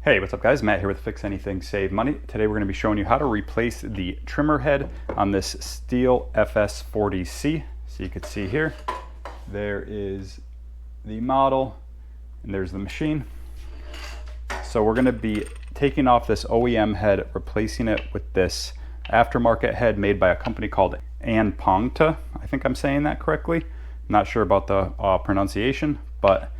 Hey, what's up guys? Matt here with Fix Anything Save Money. Today we're going to be showing you how to replace the trimmer head on this Stihl FS40C. So you can see here, there is the model and there's the machine. So we're going to be taking off this OEM head, replacing it with this aftermarket head made by a company called Anpongta. I think I'm saying that correctly. Not sure about the pronunciation, but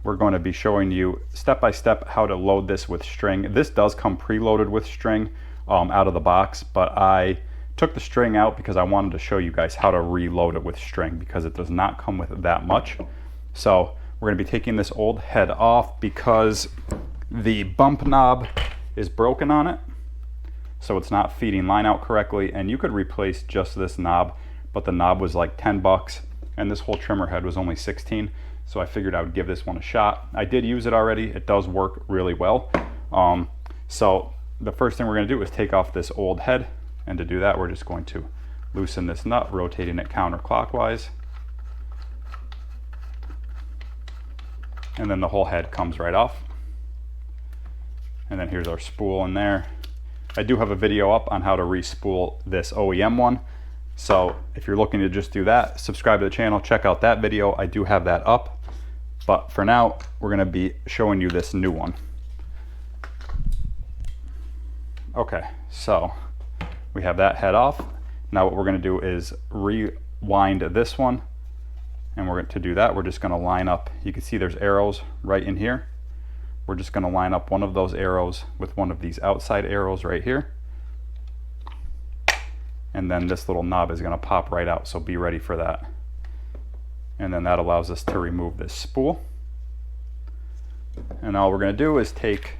we're going to be showing you step by step how to load this with string. This does come preloaded with string out of the box, but I took the string out because I wanted to show you guys how to reload it with string because it does not come with that much. So we're going to be taking this old head off because the bump knob is broken on it, so it's not feeding line out correctly. And you could replace just this knob, but the knob was like 10 bucks and this whole trimmer head was only 16. So I figured I would give this one a shot. I did use it already. It does work really well. So the first thing we're going to do is take off this old head. And to do that, we're just going to loosen this nut, rotating it counterclockwise. And then the whole head comes right off. And then here's our spool in there. I do have a video up on how to re-spool this OEM one. So if you're looking to just do that, subscribe to the channel, check out that video. I do have that up. But for now, we're going to be showing you this new one. Okay, so we have that head off. Now what we're going to do is rewind this one. And to do that, we're just going to line up. You can see there's arrows right in here. We're just going to line up one of those arrows with one of these outside arrows right here. And then this little knob is going to pop right out, so be ready for that. And then that allows us to remove this spool. And all we're going to do is take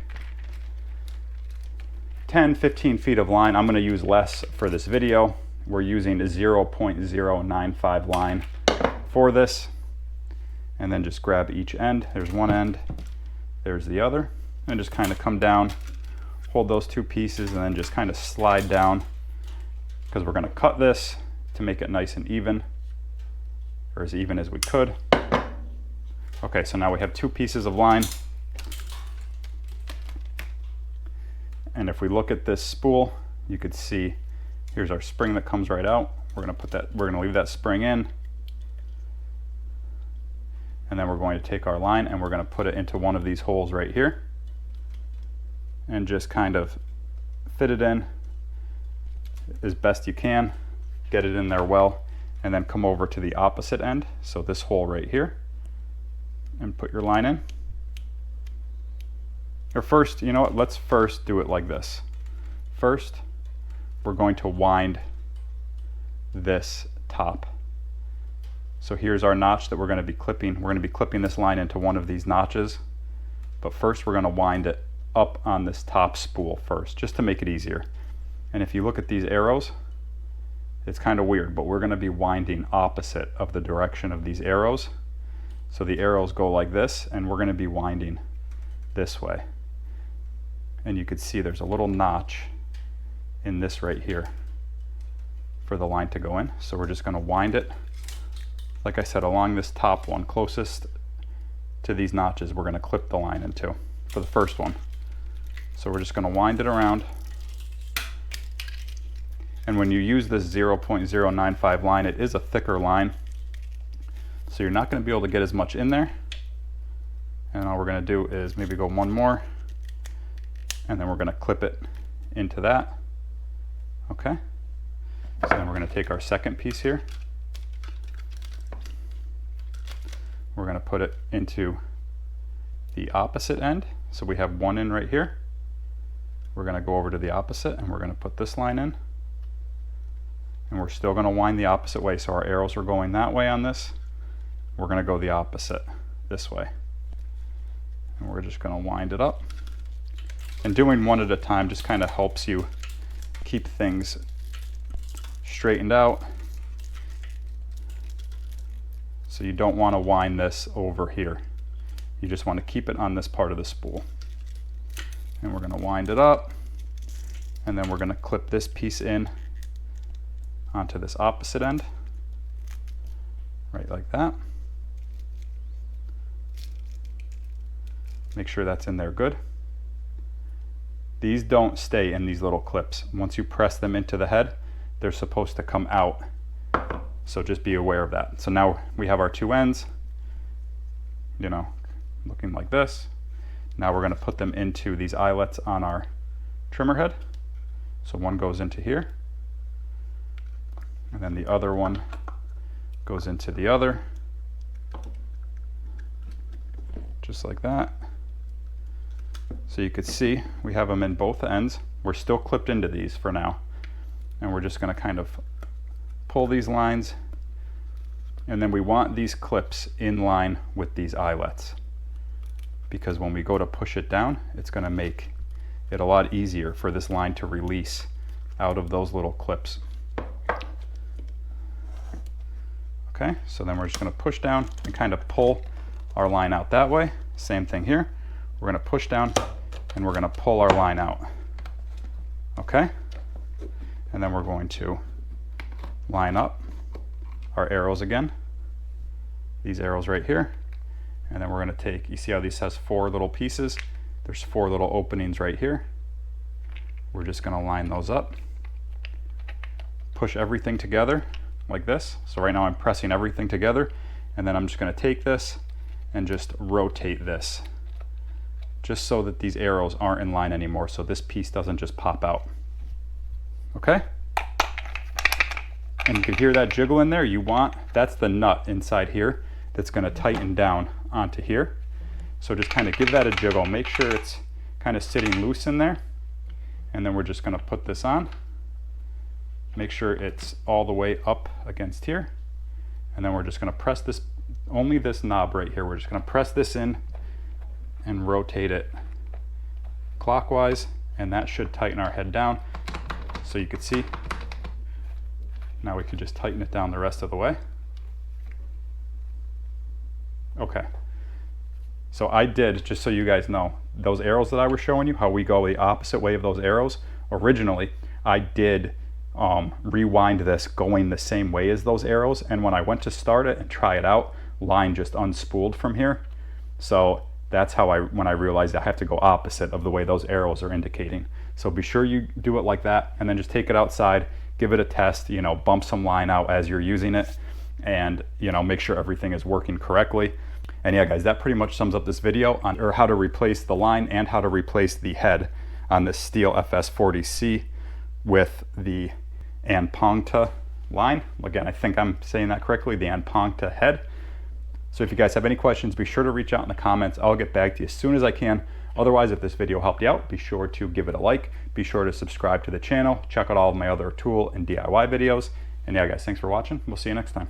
10-15 feet of line. I'm going to use less for this video. We're using a 0.095 line for this. And then just grab each end. There's one end, there's the other. And just kind of come down, hold those two pieces, and then just kind of slide down, because we're going to cut this to make it nice and even, or as even as we could. Okay, so now we have two pieces of line. And if we look at this spool, you could see here's our spring that comes right out. We're going to leave that spring in. And then we're going to take our line and we're going to put it into one of these holes right here. And just kind of fit it in as best you can, get it in there well, and then come over to the opposite end, so this hole right here, and put your line in. Or first, you know what, let's first do it like this. First, we're going to wind this top. So here's our notch that we're going to be clipping. We're going to be clipping this line into one of these notches, but first we're going to wind it up on this top spool first, just to make it easier. And if you look at these arrows, it's kind of weird, but we're going to be winding opposite of the direction of these arrows. So the arrows go like this, and we're going to be winding this way. And you can see there's a little notch in this right here for the line to go in. So we're just going to wind it, like I said, along this top one, closest to these notches, we're going to clip the line into for the first one. So we're just going to wind it around. And when you use this 0.095 line, it is a thicker line, so you're not going to be able to get as much in there. And all we're going to do is maybe go one more, and then we're going to clip it into that. Okay, so then we're going to take our second piece here. We're going to put it into the opposite end. So we have one in right here. We're going to go over to the opposite, and we're going to put this line in. And we're still going to wind the opposite way. So our arrows are going that way on this. We're going to go the opposite this way. And we're just going to wind it up. And doing one at a time just kind of helps you keep things straightened out. So you don't want to wind this over here. You just want to keep it on this part of the spool. And we're going to wind it up. And then we're going to clip this piece in onto this opposite end, right like that. Make sure that's in there good. these don't stay in these little clips. Once you press them into the head, they're supposed to come out. So just be aware of that. So now we have our two ends, you know, looking like this. Now we're going to put them into these eyelets on our trimmer head. So one goes into here, and then the other one goes into the other, just like that. So you could see we have them in both ends. We're still clipped into these for now, and we're just going to kind of pull these lines, and then we want these clips in line with these eyelets, because when we go to push it down, it's going to make it a lot easier for this line to release out of those little clips. Okay, so then we're just going to push down and kind of pull our line out that way. Same thing here. We're going to push down and we're going to pull our line out. Okay, and then we're going to line up our arrows again, these arrows right here, and then we're going to take, you see how this has 4 little pieces? There's 4 little openings right here. We're just going to line those up, push everything together like this. So right now I'm pressing everything together, and then I'm just going to take this and just rotate this, just so that these arrows aren't in line anymore, so this piece doesn't just pop out. Okay? And you can hear that jiggle in there. That's the nut inside here that's going to tighten down onto here. So just kind of give that a jiggle. Make sure it's kind of sitting loose in there. And then we're just going to put this on. Make sure it's all the way up against here. And then we're just going to press this, only this knob right here. We're just going to press this in and rotate it clockwise. And that should tighten our head down. So you can see, now we can just tighten it down the rest of the way. Okay. So I did, just so you guys know, those arrows that I was showing you, how we go the opposite way of those arrows, originally I did rewind this going the same way as those arrows, and when I went to start it and try it out, line just unspooled from here. So that's how when I realized I have to go opposite of the way those arrows are indicating. So be sure you do it like that, and then just take it outside, give it a test, you know, bump some line out as you're using it, and you know, make sure everything is working correctly. And yeah guys, that pretty much sums up this video on how to replace the line and how to replace the head on this Stihl FS40C with the Anpongta line. Again, I think I'm saying that correctly, the Anpongta head. So if you guys have any questions, be sure to reach out in the comments. I'll get back to you as soon as I can. Otherwise, if this video helped you out, be sure to give it a like. Be sure to subscribe to the channel. Check out all of my other tool and DIY videos. And yeah guys, thanks for watching. We'll see you next time.